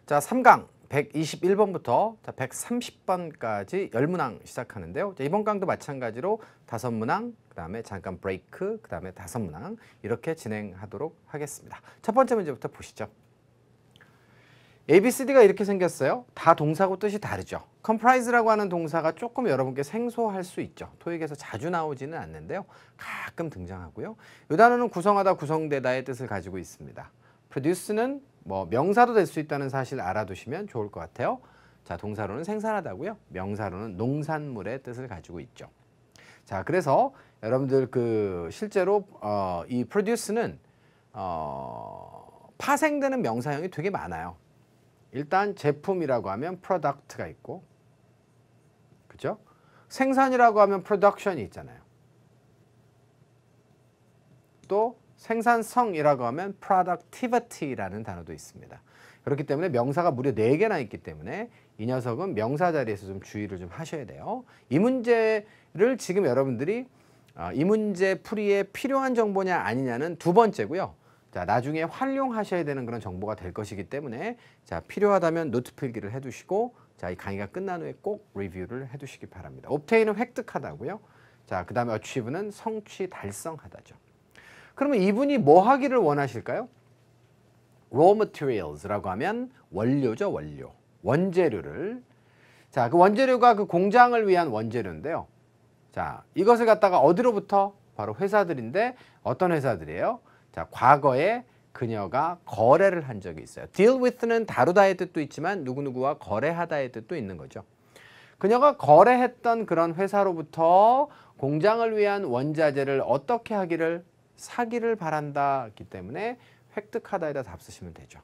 자, 3강 121번부터 130번까지 10문항 시작하는데요. 자, 이번 강도 마찬가지로 5문항, 그 다음에 잠깐 브레이크, 그 다음에 5문항 이렇게 진행하도록 하겠습니다. 첫 번째 문제부터 보시죠. ABCD가 이렇게 생겼어요. 다 동사고 뜻이 다르죠. comprise라고 하는 동사가 조금 여러분께 생소할 수 있죠. 토익에서 자주 나오지는 않는데요. 가끔 등장하고요. 이 단어는 구성하다, 구성되다의 뜻을 가지고 있습니다. produce는 뭐 명사도 될 수 있다는 사실 알아두시면 좋을 것 같아요. 자, 동사로는 생산하다고요. 명사로는 농산물의 뜻을 가지고 있죠. 자, 그래서 여러분들 실제로 이 produce는 파생되는 명사형이 되게 많아요. 일단 제품이라고 하면 product가 있고, 그죠? 생산이라고 하면 production이 있잖아요. 또 생산성이라고 하면 productivity라는 단어도 있습니다. 그렇기 때문에 명사가 무려 4개나 있기 때문에 이 녀석은 명사 자리에서 좀 주의를 좀 하셔야 돼요. 이 문제를 지금 여러분들이 이 문제 풀이에 필요한 정보냐 아니냐는 두 번째고요. 자, 나중에 활용하셔야 되는 그런 정보가 될 것이기 때문에 자, 필요하다면 노트 필기를 해두시고 자, 이 강의가 끝난 후에 꼭 리뷰를 해두시기 바랍니다. obtain은 획득하다고요. 자, 그 다음에 achieve는 성취, 달성하다죠. 그러면 이분이 뭐 하기를 원하실까요? raw materials라고 하면 원료죠, 원료. 원재료를. 자, 그 원재료가 그 공장을 위한 원재료인데요. 자, 이것을 갖다가 어디로부터? 바로 회사들인데 어떤 회사들이에요? 자, 과거에 그녀가 거래를 한 적이 있어요. deal with는 다루다의 뜻도 있지만 누구누구와 거래하다의 뜻도 있는 거죠. 그녀가 거래했던 그런 회사로부터 공장을 위한 원자재를 어떻게 하기를? 사기를 바란다기 때문에 획득하다에다 답 쓰시면 되죠.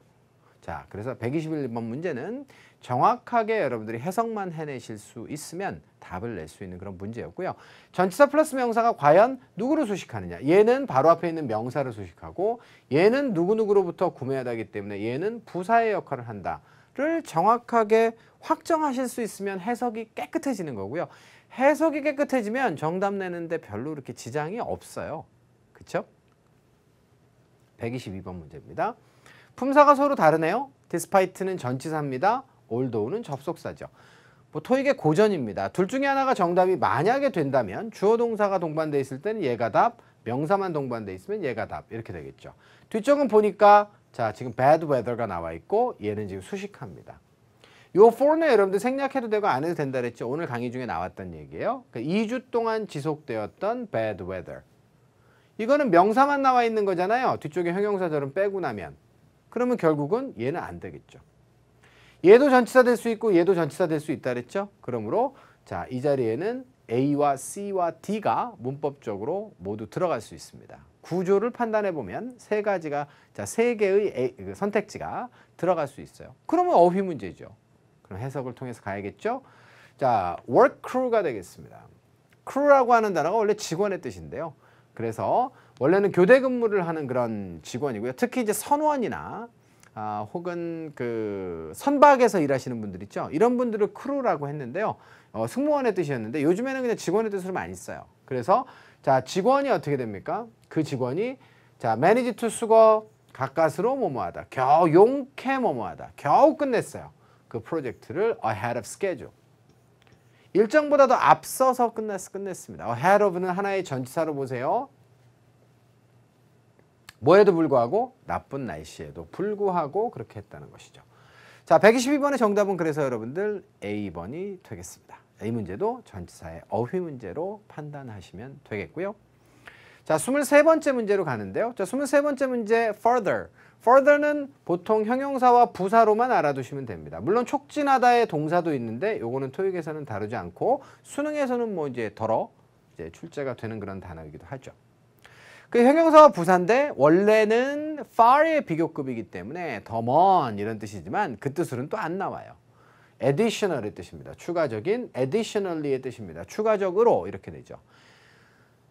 자, 그래서 121번 문제는 정확하게 여러분들이 해석만 해내실 수 있으면 답을 낼 수 있는 그런 문제였고요. 전치사 플러스 명사가 과연 누구를 수식하느냐. 얘는 바로 앞에 있는 명사를 수식하고 얘는 누구누구로부터 구매하다기 때문에 얘는 부사의 역할을 한다를 정확하게 확정하실 수 있으면 해석이 깨끗해지는 거고요. 해석이 깨끗해지면 정답 내는데 별로 그렇게 지장이 없어요. 그렇죠? 122번 문제입니다. 품사가 서로 다르네요. despite는 전치사입니다. although는 접속사죠. 뭐 토익의 고전입니다. 둘 중에 하나가 정답이 만약에 된다면 주어 동사가 동반돼 있을 때는 얘가 답, 명사만 동반돼 있으면 얘가 답 이렇게 되겠죠. 뒤쪽은 보니까 자, 지금 bad weather가 나와 있고 얘는 지금 수식합니다. 요 for는 여러분들 생략해도 되고 안 해도 된다 그랬죠. 오늘 강의 중에 나왔던 얘기예요. 그러니까 2주 동안 지속되었던 bad weather. 이거는 명사만 나와 있는 거잖아요. 뒤쪽에 형용사절은 빼고 나면. 그러면 결국은 얘는 안 되겠죠. 얘도 전치사 될 수 있고 얘도 전치사 될 수 있다 그랬죠. 그러므로 자, 이 자리에는 A와 C와 D가 문법적으로 모두 들어갈 수 있습니다. 구조를 판단해 보면 세 개의 선택지가 들어갈 수 있어요. 그러면 어휘 문제죠. 그럼 해석을 통해서 가야겠죠. 자, work crew가 되겠습니다. crew라고 하는 단어가 원래 직원의 뜻인데요. 그래서 원래는 교대 근무를 하는 그런 직원이고요. 특히 이제 선원이나 혹은 그 선박에서 일하시는 분들 있죠. 이런 분들을 크루라고 했는데요. 승무원의 뜻이었는데 요즘에는 그냥 직원의 뜻으로 많이 써요. 그래서 자, 직원이 어떻게 됩니까? 그 직원이 자, manage to 수거 가까스로 뭐뭐하다. 겨우 용케 뭐뭐하다. 겨우 끝냈어요. 그 프로젝트를 ahead of schedule. 일정보다 더 앞서서 끝냈습니다. ahead of는 하나의 전치사로 보세요. 뭐에도 불구하고 나쁜 날씨에도 불구하고 그렇게 했다는 것이죠. 자, 122번의 정답은 그래서 여러분들 A번이 되겠습니다. 이 문제도 전치사의 어휘 문제로 판단하시면 되겠고요. 자, 23번째 문제로 가는데요. 자, 23번째 문제 further. further는 보통 형용사와 부사로만 알아두시면 됩니다. 물론 촉진하다의 동사도 있는데 요거는 토익에서는 다루지 않고 수능에서는 뭐 이제 이제 출제가 되는 그런 단어이기도 하죠. 그 형용사와 부사인데 원래는 far의 비교급이기 때문에 더 먼 이런 뜻이지만 그 뜻으로는 또 안 나와요. additional의 뜻입니다. 추가적인 additionally의 뜻입니다. 추가적으로 이렇게 되죠.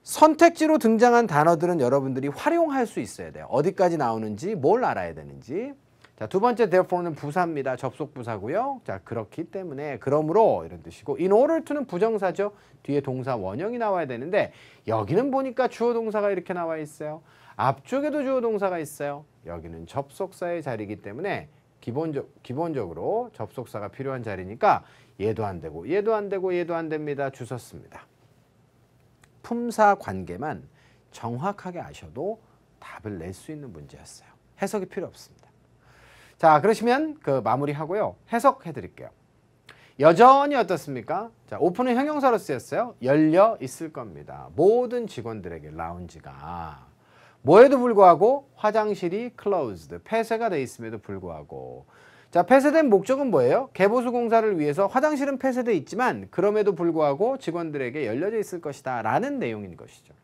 선택지로 등장한 단어들은 여러분들이 활용할 수 있어야 돼요. 어디까지 나오는지 뭘 알아야 되는지. 자, 두 번째 therefore는 부사입니다. 접속 부사고요. 자, 그렇기 때문에 그러므로 이런 뜻이고 in order to는 부정사죠. 뒤에 동사 원형이 나와야 되는데 여기는 보니까 주어 동사가 이렇게 나와 있어요. 앞쪽에도 주어 동사가 있어요. 여기는 접속사의 자리이기 때문에 기본적으로 접속사가 필요한 자리니까 얘도 안 되고 얘도 안 되고 얘도 안 됩니다. 주웠습니다. 품사 관계만 정확하게 아셔도 답을 낼 수 있는 문제였어요. 해석이 필요 없습니다. 자, 그러시면 그 마무리하고요. 해석해 드릴게요. 여전히 어떻습니까? 자, 오픈은 형용사로 쓰였어요. 열려 있을 겁니다. 모든 직원들에게 라운지가. 뭐에도 불구하고 화장실이 closed, 폐쇄가 돼 있음에도 불구하고. 자, 폐쇄된 목적은 뭐예요? 개보수 공사를 위해서 화장실은 폐쇄돼 있지만 그럼에도 불구하고 직원들에게 열려져 있을 것이다 라는 내용인 것이죠.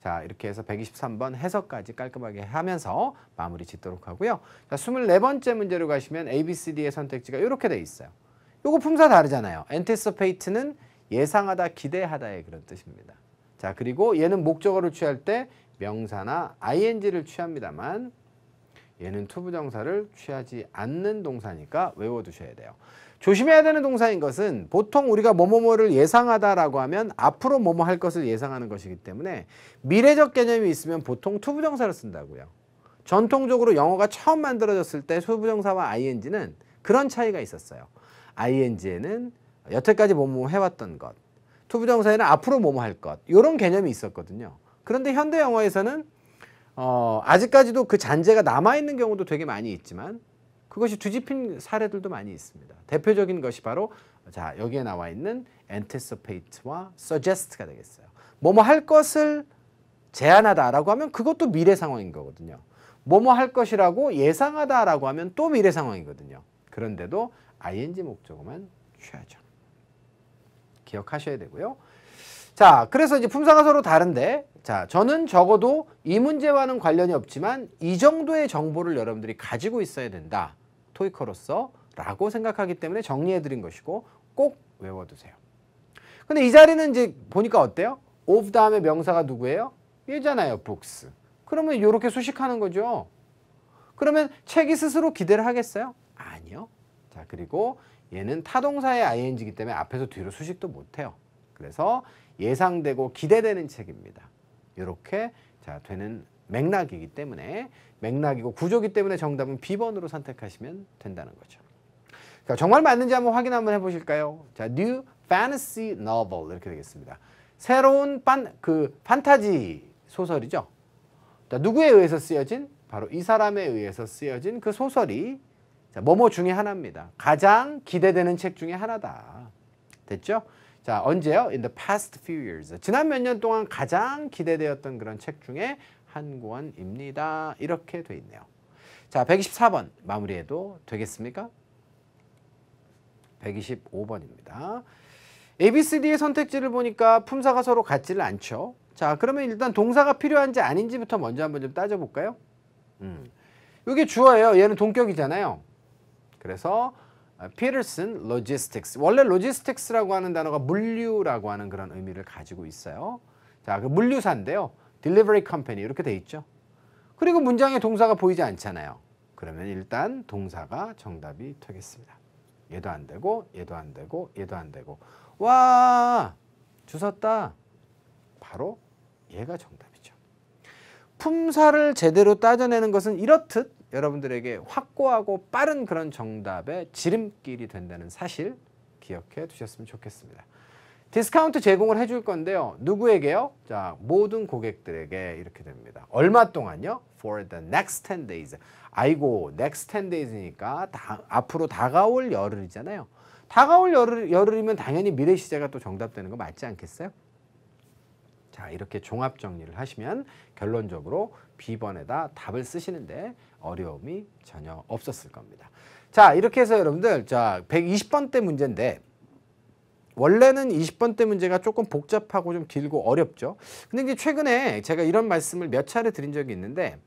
자, 이렇게 해서 123번 해석까지 깔끔하게 하면서 마무리 짓도록 하고요. 자, 24번째 문제로 가시면 A, B, C, D의 선택지가 이렇게 돼 있어요. 요거 품사 다르잖아요. anticipate는 예상하다, 기대하다의 그런 뜻입니다. 자, 그리고 얘는 목적어를 취할 때 명사나 ing를 취합니다만 얘는 투부정사를 취하지 않는 동사니까 외워두셔야 돼요. 조심해야 되는 동사인 것은 보통 우리가 뭐뭐뭐를 예상하다라고 하면 앞으로 뭐뭐 할 것을 예상하는 것이기 때문에 미래적 개념이 있으면 보통 투부정사를 쓴다고요. 전통적으로 영어가 처음 만들어졌을 때 투부정사와 ing는 그런 차이가 있었어요. ing에는 여태까지 뭐뭐 해왔던 것, 투부정사에는 앞으로 뭐뭐 할 것, 이런 개념이 있었거든요. 그런데 현대 영어에서는 아직까지도 그 잔재가 남아있는 경우도 되게 많이 있지만 그것이 뒤집힌 사례들도 많이 있습니다. 대표적인 것이 바로 자, 여기에 나와 있는 anticipate와 suggest가 되겠어요. 뭐뭐 할 것을 제안하다라고 하면 그것도 미래 상황인 거거든요. 뭐뭐 할 것이라고 예상하다라고 하면 또 미래 상황이거든요. 그런데도 ing 목적어만 취하죠. 기억하셔야 되고요. 자, 그래서 이제 품사가 서로 다른데, 자, 저는 적어도 이 문제와는 관련이 없지만 이 정도의 정보를 여러분들이 가지고 있어야 된다. 토익커로서 라고 생각하기 때문에 정리해 드린 것이고 꼭 외워두세요. 근데 이 자리는 이제 보니까 어때요? of 다음에 명사가 누구예요? 얘잖아요. books. 그러면 이렇게 수식하는 거죠. 그러면 책이 스스로 기대를 하겠어요? 아니요. 자, 그리고 얘는 타동사의 ing이기 때문에 앞에서 뒤로 수식도 못해요. 그래서 예상되고 기대되는 책입니다. 이렇게 자 되는 맥락이기 때문에 맥락이고 구조기 때문에 정답은 B번으로 선택하시면 된다는 거죠. 그러니까 정말 맞는지 한번 확인 한번 해보실까요? 자, New Fantasy Novel 이렇게 되겠습니다. 새로운 판타지 소설이죠. 자, 누구에 의해서 쓰여진? 바로 이 사람에 의해서 쓰여진 그 소설이 자, 뭐뭐 중에 하나입니다. 가장 기대되는 책 중에 하나다. 됐죠? 자, 언제요? In the past few years. 지난 몇 년 동안 가장 기대되었던 그런 책 중에 한 권입니다. 이렇게 돼 있네요. 자, 124번 마무리해도 되겠습니까? 125번입니다. ABCD의 선택지를 보니까 품사가 서로 같지를 않죠. 자, 그러면 일단 동사가 필요한지 아닌지부터 먼저 한번 좀 따져볼까요? 이게 주어예요. 얘는 동격이잖아요. 그래서 Peterson Logistics. 원래 logistics라고 하는 단어가 물류라고 하는 그런 의미를 가지고 있어요. 자, 그 물류사인데요. Delivery Company 이렇게 돼 있죠. 그리고 문장에 동사가 보이지 않잖아요. 그러면 일단 동사가 정답이 되겠습니다. 얘도 안 되고 얘도 안 되고 얘도 안 되고 와 주웠다. 바로 얘가 정답이죠. 품사를 제대로 따져내는 것은 이렇듯 여러분들에게 확고하고 빠른 그런 정답의 지름길이 된다는 사실 기억해 두셨으면 좋겠습니다. 디스카운트 제공을 해줄 건데요. 누구에게요? 자, 모든 고객들에게 이렇게 됩니다. 얼마 동안요? For the next 10 days. 아이고, next 10 days니까 앞으로 다가올 열흘이잖아요. 다가올 열흘이면 당연히 미래 시제가 또 정답되는 거 맞지 않겠어요? 자, 이렇게 종합 정리를 하시면 결론적으로 B번에다 답을 쓰시는데 어려움이 전혀 없었을 겁니다. 자, 이렇게 해서 여러분들 자 120번대 문제인데 원래는 20번대 문제가 조금 복잡하고 좀 길고 어렵죠. 근데 이제 최근에 제가 이런 말씀을 몇 차례 드린 적이 있는데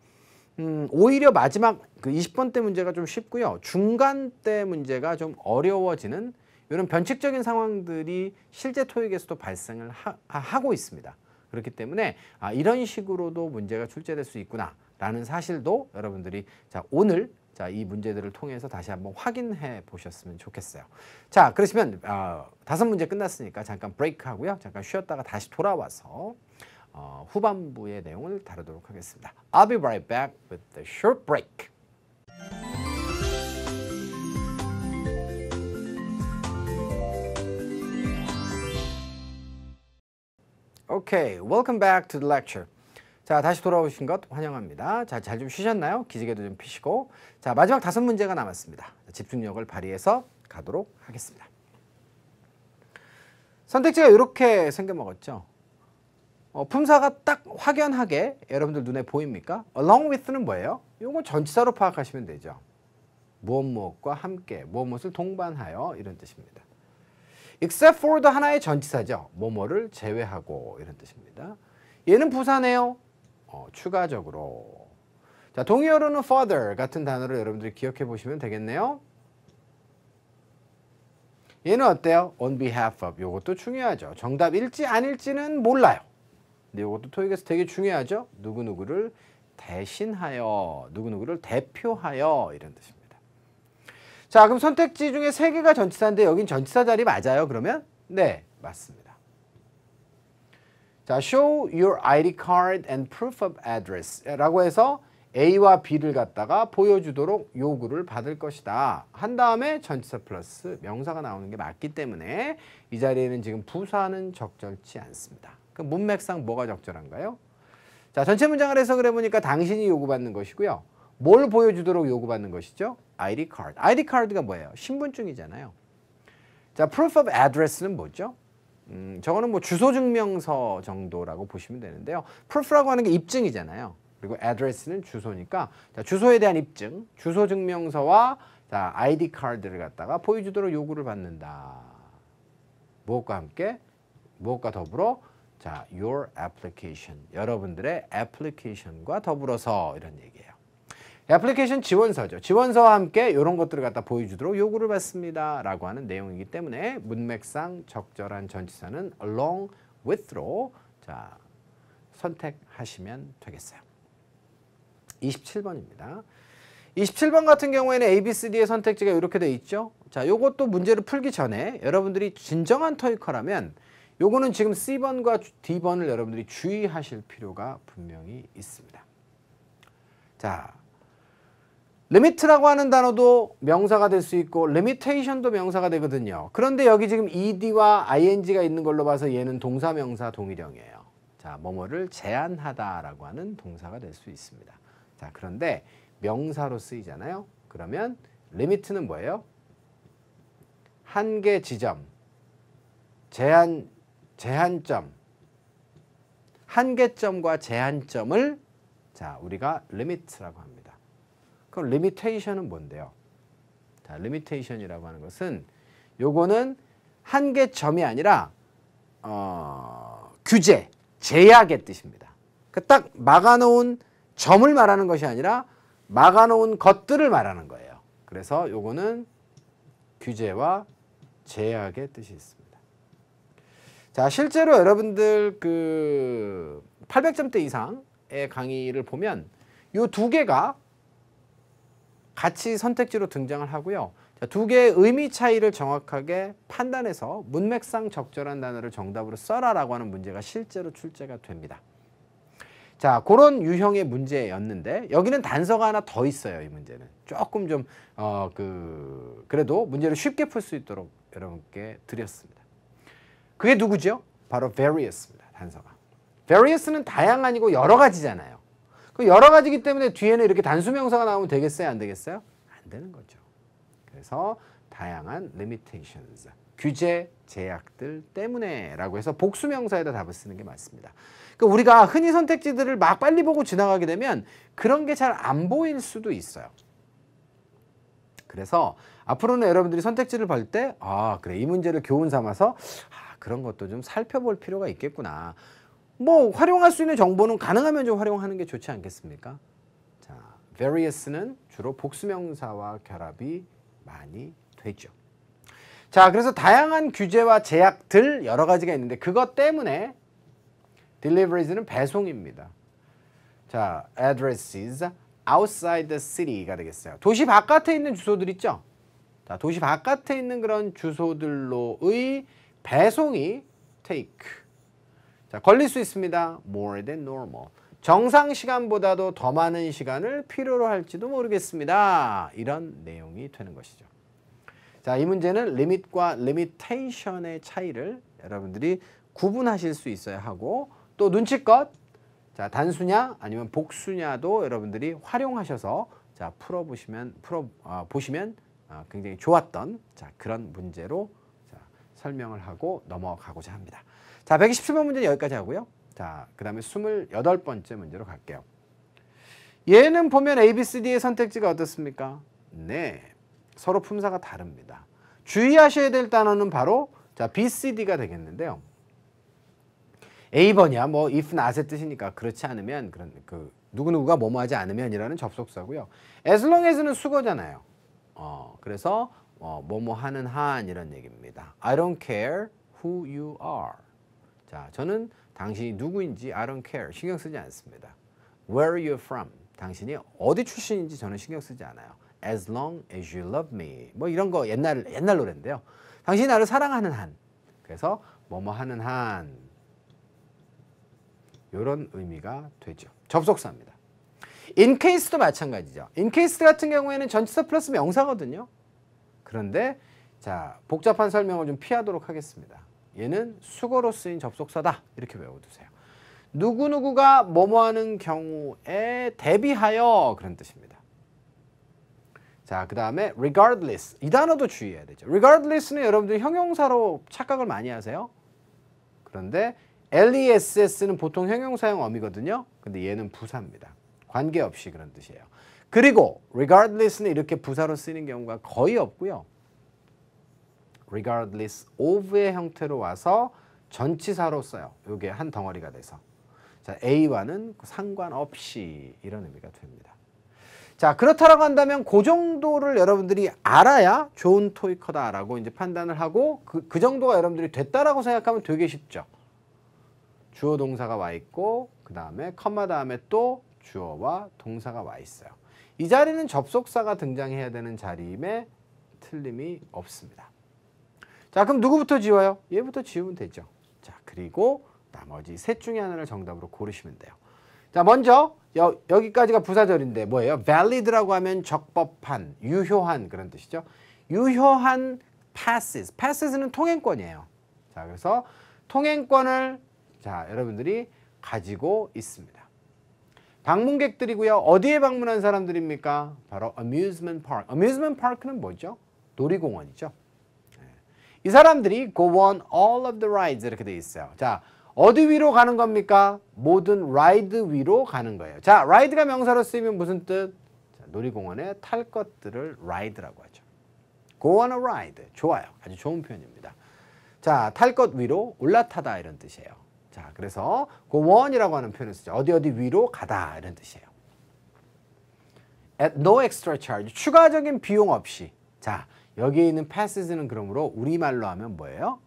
오히려 마지막 그 20번대 문제가 좀 쉽고요. 중간대 문제가 좀 어려워지는 이런 변칙적인 상황들이 실제 토익에서도 발생을 하고 있습니다. 그렇기 때문에 이런 식으로도 문제가 출제될 수 있구나 라는 사실도 여러분들이 자 오늘 자 이 문제들을 통해서 다시 한번 확인해 보셨으면 좋겠어요. 자, 그러시면 5문제 끝났으니까 잠깐 브레이크 하고요. 잠깐 쉬었다가 다시 돌아와서 후반부의 내용을 다루도록 하겠습니다. I'll be right back with the short break. Okay, welcome back to the lecture. 자, 다시 돌아오신 것 환영합니다. 자, 잘 좀 쉬셨나요? 기지개도 좀 피시고. 자, 마지막 5문제가 남았습니다. 집중력을 발휘해서 가도록 하겠습니다. 선택지가 이렇게 생겨먹었죠. 품사가 딱 확연하게 여러분들 눈에 보입니까? along with는 뭐예요? 이거 전치사로 파악하시면 되죠. 무엇과 함께, 무엇을 동반하여 이런 뜻입니다. except for도 하나의 전치사죠. 뭐뭐를 제외하고 이런 뜻입니다. 얘는 부사네요. 추가적으로. 자, 동의어로는 further 같은 단어를 여러분들이 기억해 보시면 되겠네요. 얘는 어때요? on behalf of. 요것도 중요하죠. 정답일지 아닐지는 몰라요. 근데 요것도 토익에서 되게 중요하죠. 누구누구를 대신하여, 누구누구를 대표하여 이런 뜻입니다. 자, 그럼 선택지 중에 3개가 전치사인데 여긴 전치사 자리 맞아요? 그러면? 네, 맞습니다. 자, show your ID card and proof of address 라고 해서 A와 B를 갖다가 보여주도록 요구를 받을 것이다. 한 다음에 전치사 플러스 명사가 나오는 게 맞기 때문에 이 자리에는 지금 부사는 적절치 않습니다. 그럼 문맥상 뭐가 적절한가요? 자, 전체 문장을 해석을 해보니까 당신이 요구받는 것이고요. 뭘 보여주도록 요구받는 것이죠? ID card. ID card가 뭐예요? 신분증이잖아요. 자, proof of address는 뭐죠? 저거는 뭐 주소증명서 정도라고 보시면 되는데요. proof라고 하는 게 입증이잖아요. 그리고 address는 주소니까 자, 주소에 대한 입증, 주소증명서와 자, ID 카드를 갖다가 보여주도록 요구를 받는다. 무엇과 함께? 무엇과 더불어? 자, your application. 여러분들의 application과 더불어서 이런 얘기예요. 애플리케이션 지원서죠. 지원서와 함께 이런 것들을 갖다 보여주도록 요구를 받습니다. 라고 하는 내용이기 때문에 문맥상 적절한 전치사는 along with로 자, 선택하시면 되겠어요. 27번입니다. 27번 같은 경우에는 A, B, C, D의 선택지가 이렇게 돼 있죠. 자, 요것도 문제를 풀기 전에 여러분들이 진정한 토익커라면 요거는 지금 C번과 D번을 여러분들이 주의하실 필요가 분명히 있습니다. 자, limit라고 하는 단어도 명사가 될 수 있고 limitation도 명사가 되거든요. 그런데 여기 지금 ed와 ing가 있는 걸로 봐서 얘는 동사, 명사, 동일형이에요. 자, 뭐뭐를 제한하다라고 하는 동사가 될 수 있습니다. 자, 그런데 명사로 쓰이잖아요. 그러면 limit는 뭐예요? 한계 지점, 제한점, 한계점과 제한점을 자, 우리가 limit라고 합니다. 그럼 limitation은 뭔데요? 자, limitation이라고 하는 것은 요거는 한계점이 아니라 규제, 제약의 뜻입니다. 그 딱 막아놓은 점을 말하는 것이 아니라 막아놓은 것들을 말하는 거예요. 그래서 요거는 규제와 제약의 뜻이 있습니다. 자, 실제로 여러분들 그 800점대 이상의 강의를 보면 요 2개가 같이 선택지로 등장을 하고요. 자, 2개의 의미 차이를 정확하게 판단해서 문맥상 적절한 단어를 정답으로 써라라고 하는 문제가 실제로 출제가 됩니다. 자, 그런 유형의 문제였는데 여기는 단서가 하나 더 있어요. 이 문제는 조금 좀 그래도 문제를 쉽게 풀 수 있도록 여러분께 드렸습니다. 그게 누구죠? 바로 various입니다. 단서가. various는 다양한이고 여러 가지잖아요. 그 여러 가지이기 때문에 뒤에는 이렇게 단수명사가 나오면 되겠어요? 안 되겠어요? 안 되는 거죠. 그래서 다양한 limitations, 규제, 제약들 때문에 라고 해서 복수명사에다 답을 쓰는 게 맞습니다. 그러니까 우리가 흔히 선택지들을 막 빨리 보고 지나가게 되면 그런 게 잘 안 보일 수도 있어요. 그래서 앞으로는 여러분들이 선택지를 볼 때 그래, 이 문제를 교훈 삼아서 그런 것도 좀 살펴볼 필요가 있겠구나. 뭐 활용할 수 있는 정보는 가능하면 좀 활용하는 게 좋지 않겠습니까? 자, various는 주로 복수명사와 결합이 많이 되죠. 자, 그래서 다양한 규제와 제약들 여러 가지가 있는데 그것 때문에 deliveries는 배송입니다. 자, addresses outside the city가 되겠어요. 도시 바깥에 있는 주소들 있죠? 자, 도시 바깥에 있는 그런 주소들로의 배송이 take. 자, 걸릴 수 있습니다. more than normal. 정상 시간보다도 더 많은 시간을 필요로 할지도 모르겠습니다. 이런 내용이 되는 것이죠. 자, 이 문제는 limit과 limitation의 차이를 여러분들이 구분하실 수 있어야 하고 또 눈치껏 자, 단수냐 아니면 복수냐도 여러분들이 활용하셔서 자, 보시면 굉장히 좋았던 자, 그런 문제로 자, 설명을 하고 넘어가고자 합니다. 자, 127번 문제는 여기까지 하고요. 자, 그다음에 28번째 문제로 갈게요. 얘는 보면 A, B, C, D의 선택지가 어떻습니까? 네, 서로 품사가 다릅니다. 주의하셔야 될 단어는 바로 자, B, C, D가 되겠는데요. A번이야 뭐 if not의 뜻이니까 그렇지 않으면 그런 누구누구가 뭐뭐 하지 않으면이라는 접속사고요. as long as는 수거잖아요. 그래서 뭐뭐 하는 한 이런 얘기입니다. I don't care who you are. 자, 저는 당신이 누구인지 I don't care 신경 쓰지 않습니다. Where are you from? 당신이 어디 출신인지 저는 신경 쓰지 않아요. As long as you love me. 뭐 이런 거 옛날 노래인데요. 당신이 나를 사랑하는 한. 그래서 뭐뭐 하는 한. 이런 의미가 되죠. 접속사입니다. in case도 마찬가지죠. in case 같은 경우에는 전치사 플러스 명사거든요. 그런데 자, 복잡한 설명을 좀 피하도록 하겠습니다. 얘는 수거로 쓰인 접속사다. 이렇게 외워두세요. 누구누구가 뭐뭐 하는 경우에 대비하여 그런 뜻입니다. 자, 그 다음에 regardless. 이 단어도 주의해야 되죠. regardless는 여러분들 형용사로 착각을 많이 하세요. 그런데 LESS는 보통 형용사형 어미거든요. 근데 얘는 부사입니다. 관계없이 그런 뜻이에요. 그리고 regardless는 이렇게 부사로 쓰이는 경우가 거의 없고요. regardless of의 형태로 와서 전치사로 써요. 이게 한 덩어리가 돼서. 자, A와는 상관없이 이런 의미가 됩니다. 자, 그렇다라고 한다면 그 정도를 여러분들이 알아야 좋은 토익커다라고 이제 판단을 하고 그 정도가 여러분들이 됐다라고 생각하면 되게 쉽죠. 주어 동사가 와 있고 그 다음에 컴마 다음에 또 주어와 동사가 와 있어요. 이 자리는 접속사가 등장해야 되는 자리임에 틀림이 없습니다. 자, 그럼 누구부터 지워요? 얘부터 지우면 되죠. 자, 그리고 나머지 셋 중에 하나를 정답으로 고르시면 돼요. 자, 먼저 여기까지가 부사절인데 뭐예요? valid라고 하면 적법한, 유효한 그런 뜻이죠. 유효한 passes. passes는 통행권이에요. 자, 그래서 통행권을 자, 여러분들이 가지고 있습니다. 방문객들이고요. 어디에 방문한 사람들입니까? 바로 amusement park. amusement park는 뭐죠? 놀이공원이죠. 이 사람들이 go on all of the rides 이렇게 돼 있어요. 자, 어디 위로 가는 겁니까? 모든 라이드 위로 가는 거예요. 자, 라이드가 명사로 쓰이면 무슨 뜻? 자, 놀이공원에 탈 것들을 ride라고 하죠. go on a ride. 좋아요. 아주 좋은 표현입니다. 자, 탈 것 위로 올라타다 이런 뜻이에요. 자, 그래서 go on이라고 하는 표현을 쓰죠. 어디 위로 가다 이런 뜻이에요. At no extra charge. 추가적인 비용 없이. 자, 여기에 있는 passes는 그러므로 우리말로 하면 뭐예요?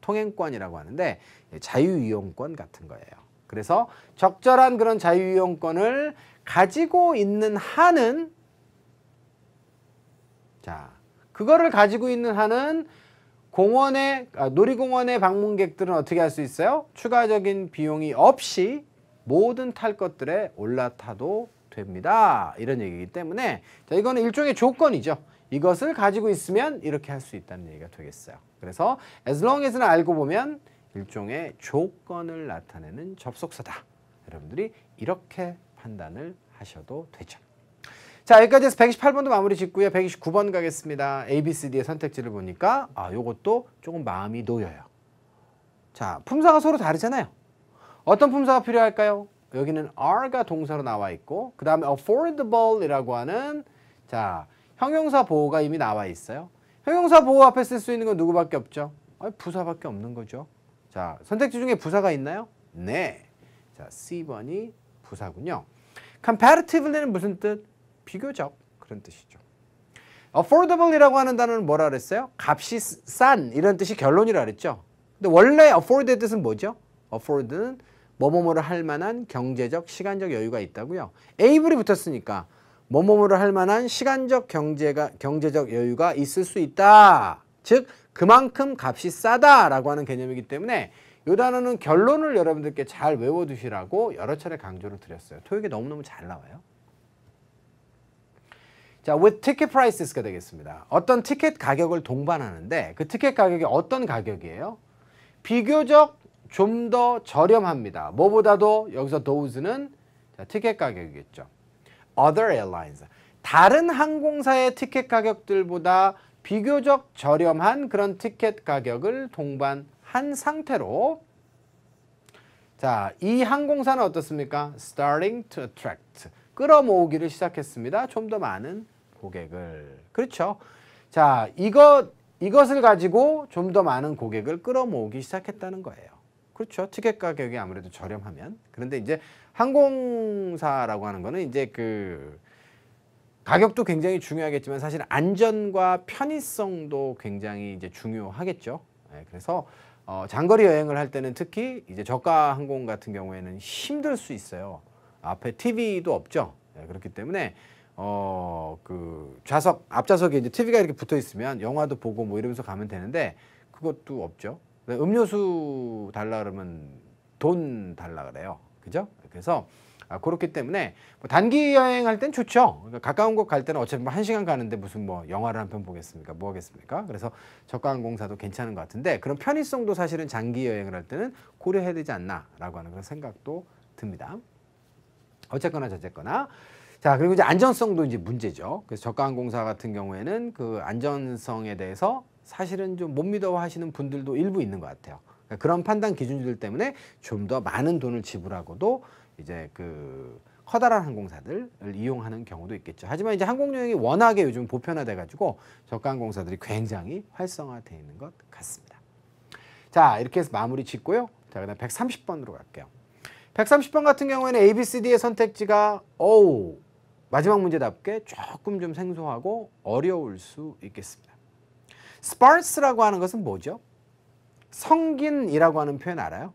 통행권이라고 하는데 자유이용권 같은 거예요. 그래서 적절한 그런 자유이용권을 가지고 있는 한은 자, 그거를 가지고 있는 한은 놀이공원의 방문객들은 어떻게 할 수 있어요? 추가적인 비용이 없이 모든 탈 것들에 올라타도 됩니다. 이런 얘기이기 때문에 자, 이거는 일종의 조건이죠. 이것을 가지고 있으면 이렇게 할 수 있다는 얘기가 되겠어요. 그래서 as long as는 알고 보면 일종의 조건을 나타내는 접속사다. 여러분들이 이렇게 판단을 하셔도 되죠. 자, 여기까지 해서 128번도 마무리 짓고요. 129번 가겠습니다. A, B, C, D의 선택지를 보니까 요것도 조금 마음이 놓여요. 자, 품사가 서로 다르잖아요. 어떤 품사가 필요할까요? 여기는 are가 동사로 나와 있고 그 다음에 affordable이라고 하는 자, 형용사 보호가 이미 나와 있어요. 형용사 보호 앞에 쓸 수 있는 건 누구밖에 없죠? 부사밖에 없는 거죠. 자, 선택지 중에 부사가 있나요? 네. 자, C번이 부사군요. comparatively는 무슨 뜻? 비교적 그런 뜻이죠. affordable이라고 하는 단어는 뭐라 그랬어요? 값이 싼 이런 뜻이 결론이라 그랬죠. 근데 원래 afford의 뜻은 뭐죠? afford는 뭐뭐뭐를 할 만한 경제적, 시간적 여유가 있다고요. able이 붙었으니까 뭐뭐뭐를 할 만한 시간적, 경제적 여유가 있을 수 있다. 즉 그만큼 값이 싸다라고 하는 개념이기 때문에 이 단어는 결론을 여러분들께 잘 외워두시라고 여러 차례 강조를 드렸어요. 토익에 너무너무 잘 나와요. 자, with ticket prices가 되겠습니다. 어떤 티켓 가격을 동반하는데 그 티켓 가격이 어떤 가격이에요? 비교적 좀 더 저렴합니다. 뭐보다도 여기서 those는 자, 티켓 가격이겠죠. Other airlines. 다른 항공사의 티켓 가격들보다 비교적 저렴한 그런 티켓 가격을 동반한 상태로 자, 이 항공사는 어떻습니까? Starting to attract. 끌어모으기를 시작했습니다. 좀 더 많은 고객을. 그렇죠. 자, 이것을 가지고 좀 더 많은 고객을 끌어모으기 시작했다는 거예요. 그렇죠. 티켓 가격이 아무래도 저렴하면. 그런데 이제 항공사라고 하는 거는 이제 그 가격도 굉장히 중요하겠지만 사실 안전과 편의성도 굉장히 이제 중요하겠죠. 네, 그래서 장거리 여행을 할 때는 특히 이제 저가 항공 같은 경우에는 힘들 수 있어요. 앞에 TV도 없죠. 네, 그렇기 때문에 그 좌석 앞좌석에 이제 TV가 이렇게 붙어 있으면 영화도 보고 뭐 이러면서 가면 되는데 그것도 없죠. 음료수 달라 그러면 돈 달라 그래요. 그죠? 그래서 그렇기 때문에 뭐 단기 여행할 땐 좋죠. 그러니까 가까운 곳 갈 때는 어차피 뭐 1시간 가는데 무슨 뭐 영화를 한 편 보겠습니까? 뭐 하겠습니까? 그래서 저가 항공사도 괜찮은 것 같은데 그런 편의성도 사실은 장기 여행을 할 때는 고려해야 되지 않나라고 하는 그런 생각도 듭니다. 어쨌거나 저쨌거나 자 그리고 이제 안전성도 이제 문제죠. 그래서 저가 항공사 같은 경우에는 그 안전성에 대해서 사실은 좀 못 믿어 하시는 분들도 일부 있는 것 같아요. 그러니까 그런 판단 기준들 때문에 좀 더 많은 돈을 지불하고도 이제 그 커다란 항공사들을 이용하는 경우도 있겠죠. 하지만 이제 항공여행이 워낙에 요즘 보편화돼 가지고 저가 항공사들이 굉장히 활성화되어 있는 것 같습니다. 자 이렇게 해서 마무리 짓고요. 자 그다음 130번으로 갈게요. 130번 같은 경우에는 A, B, C, D의 선택지가 마지막 문제답게 조금 좀 생소하고 어려울 수 있겠습니다. sparse라고 하는 것은 뭐죠? 성긴이라고 하는 표현 알아요?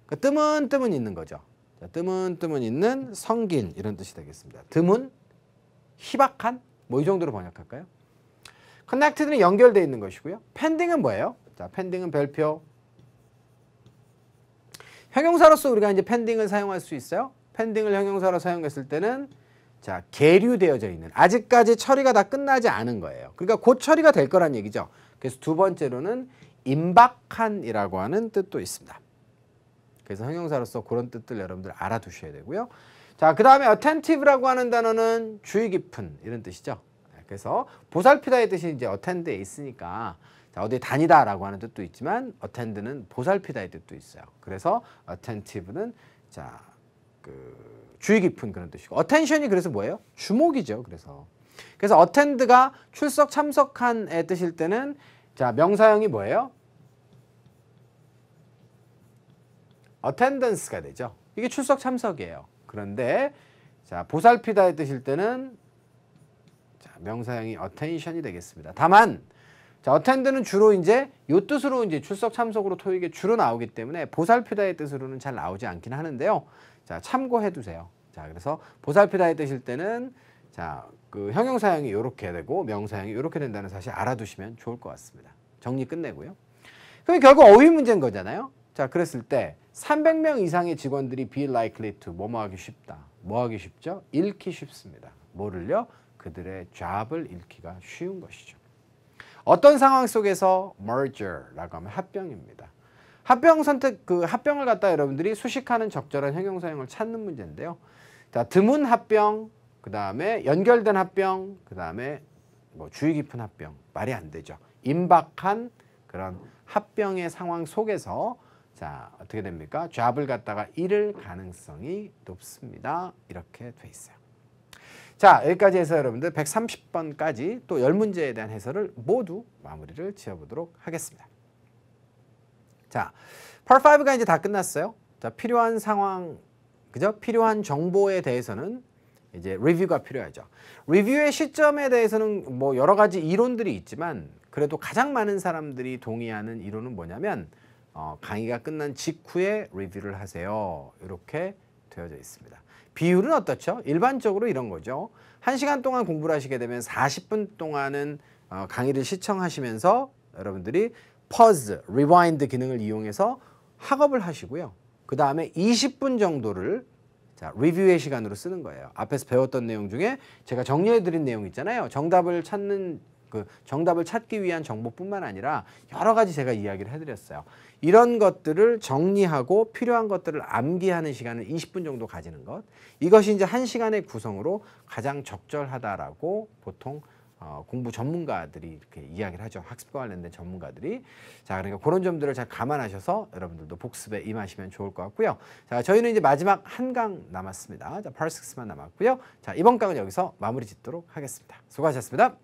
그 뜨문뜨문 있는 거죠. 자, 뜨문뜨문 있는 성긴 이런 뜻이 되겠습니다. 드문, 희박한 뭐 이 정도로 번역할까요? connected는 연결되어 있는 것이고요. pending은 뭐예요? 자, pending은 별표. 형용사로서 우리가 이제 pending을 사용할 수 있어요. pending을 형용사로 사용했을 때는 자, 계류되어져 있는 아직까지 처리가 다 끝나지 않은 거예요. 그러니까 곧 처리가 될 거란 얘기죠. 그래서 두 번째로는 임박한이라고 하는 뜻도 있습니다. 그래서 형용사로서 그런 뜻들 여러분들 알아두셔야 되고요. 자, 그 다음에 attentive라고 하는 단어는 주의 깊은 이런 뜻이죠. 그래서 보살피다의 뜻이 이제 attend에 있으니까 자, 어디 다니다라고 하는 뜻도 있지만 attend는 보살피다의 뜻도 있어요. 그래서 attentive는 자, 그 주의 깊은 그런 뜻이고 attention이 그래서 뭐예요? 주목이죠. 그래서 attend가 출석 참석한의 뜻일 때는 자, 명사형이 뭐예요? attendance가 되죠. 이게 출석 참석이에요. 그런데 자, 보살피다의 뜻일 때는 자, 명사형이 attention이 되겠습니다. 다만 자, attend는 주로 이제 요 뜻으로 이제 출석 참석으로 토익에 주로 나오기 때문에 보살피다의 뜻으로는 잘 나오지 않긴 하는데요. 자, 참고해 두세요. 자, 그래서 보살피다의 뜻일 때는 자, 그 형용사형이 이렇게 되고 명사형이 이렇게 된다는 사실 알아두시면 좋을 것 같습니다. 정리 끝내고요. 그럼 결국 어휘 문제인 거잖아요. 자, 그랬을 때 300명 이상의 직원들이 be likely to 뭐뭐 하기 쉽다. 뭐 하기 쉽죠? 잃기 쉽습니다. 뭐를요? 그들의 job을 잃기가 쉬운 것이죠. 어떤 상황 속에서 merger라고 하면 합병입니다. 합병 선택 그 합병을 갖다 여러분들이 수식하는 적절한 형용사형을 찾는 문제인데요. 자, 드문 합병, 그다음에 연결된 합병, 그다음에 뭐 주의 깊은 합병. 말이 안 되죠. 임박한 그런 합병의 상황 속에서 자, 어떻게 됩니까? job을 갖다가 잃을 가능성이 높습니다. 이렇게 돼 있어요. 자, 여기까지 해서 여러분들 130번까지 또 10문제에 대한 해설을 모두 마무리를 지어보도록 하겠습니다. 자, Part 5가 이제 다 끝났어요. 자, 필요한 상황, 그죠? 필요한 정보에 대해서는 이제 리뷰가 필요하죠. 리뷰의 시점에 대해서는 뭐 여러 가지 이론들이 있지만 그래도 가장 많은 사람들이 동의하는 이론은 뭐냐면 강의가 끝난 직후에 리뷰를 하세요. 이렇게 되어져 있습니다. 비율은 어떻죠? 일반적으로 이런 거죠. 1시간 동안 공부를 하시게 되면 40분 동안은 강의를 시청하시면서 여러분들이 pause, rewind 기능을 이용해서 학업을 하시고요. 그 다음에 20분 정도를 자, 리뷰의 시간으로 쓰는 거예요. 앞에서 배웠던 내용 중에 제가 정리해드린 내용 있잖아요. 정답을 찾는 그 정답을 찾기 위한 정보뿐만 아니라 여러 가지 제가 이야기를 해드렸어요. 이런 것들을 정리하고 필요한 것들을 암기하는 시간을 20분 정도 가지는 것. 이것이 이제 1시간의 구성으로 가장 적절하다라고 보통 공부 전문가들이 이렇게 이야기를 하죠. 학습과 관련된 전문가들이. 자, 그러니까 그런 점들을 잘 감안하셔서 여러분들도 복습에 임하시면 좋을 것 같고요. 자, 저희는 이제 마지막 한 강 남았습니다. 자, Part 6만 남았고요. 자, 이번 강은 여기서 마무리 짓도록 하겠습니다. 수고하셨습니다.